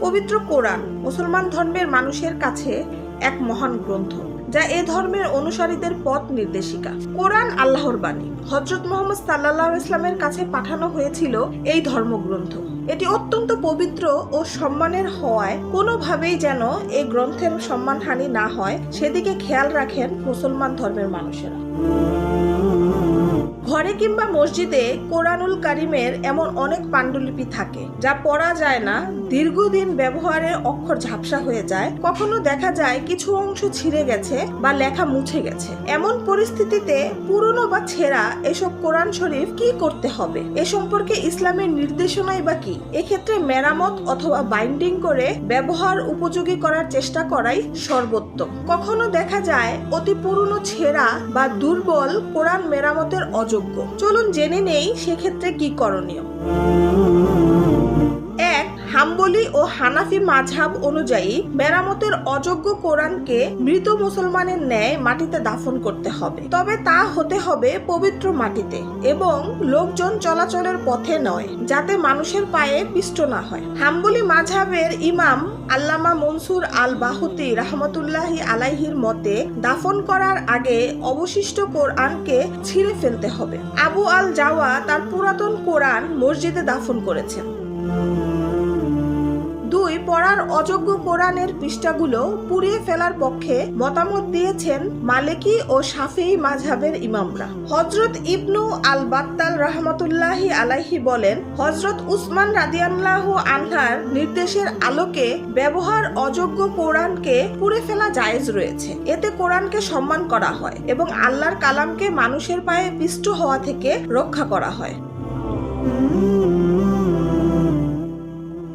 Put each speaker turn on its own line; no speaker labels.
পবিত্র কোরআন মুসলমান ধর্মের মানুষের কাছে এক মহান গ্রন্থ, যা এ ধর্মের অনুসারীদের পথ নির্দেশিকা। কোরআন আল্লাহর বাণী। হযরত মুহাম্মদ সাল্লাল্লাহু আলাইহি ওয়াসাল্লামের কাছে পাঠানো হয়েছিল এই ধর্মগ্রন্থ। এটি অত্যন্ত পবিত্র ও সম্মানের হওয়ায় কোনোভাবেই যেন এই গ্রন্থের সম্মানহানি না হয় সেদিকে খেয়াল রাখেন মুসলমান ধর্মের মানুষেরা। ঘরে কিংবা মসজিদে কোরআনুল কারিমের এমন অনেক পাণ্ডুলিপি থাকে যা পড়া যায় না, দীর্ঘদিন ব্যবহারের অক্ষর ঝাপসা হয়ে যায়, কখনো দেখা যায় কিছু অংশ ছিঁড়ে গেছে বা লেখা মুছে গেছে। এমন পরিস্থিতিতে পুরনো বা ছেঁড়া এসব কোরআন শরীফ কি করতে হবে, এ সম্পর্কে ইসলামের নির্দেশনাই বা কি? এক্ষেত্রে মেরামত অথবা বাইন্ডিং করে ব্যবহার উপযোগী করার চেষ্টা করাই সর্বোত্তম। কখনো দেখা যায় অতি পুরনো ছেঁড়া বা দুর্বল কোরআন মেরামতের অযোগ্য। চলুন জেনে নেই সেক্ষেত্রে কি করণীয়। 1. হাম্বলি ও হানাফি মাযহাব অনুযায়ী মেরামতের অযোগ্য কোরআনকে মৃত মুসলমানের ন্যায় মাটিতে দাফন করতে হবে, তবে তা হতে হবে পবিত্র মাটিতে এবং লোকজন চলাচলের পথে নয়, যাতে মানুষের পায়ে পিষ্ট না হয়। হাম্বলি মাযহাবের ইমাম আল্লামা মনসুর আল বাহুতি রাহমাতুল্লাহি আলাইহির মতে দাফন করার আগে অবশিষ্ট কোরআনকে ছিঁড়ে ফেলতে হবে। আবু আল জাওয়া তার পুরাতন কোরআন মসজিদে দাফন করেছেন। 2. পড়ার অযোগ্য কোরআনের পৃষ্ঠাগুলো পুড়িয়ে ফেলার পক্ষে মতামত দিয়েছেন মালিকি ও শাফিঈ মাযহাবের ইমামরা। হযরত ইবনু আল বাত্তাল রাহমাতুল্লাহি আলাইহি বলেন, হযরত উসমান রাদিয়াল্লাহু আনহার নির্দেশের আলোকে ব্যবহার অযোগ্য কোরআনকে পুড়ে ফেলা জায়েজ রয়েছে। এতে কোরআনকে সম্মান করা হয় এবং আল্লাহর কালামকে মানুষের পায়ে পিষ্ট হওয়া থেকে রক্ষা করা হয়।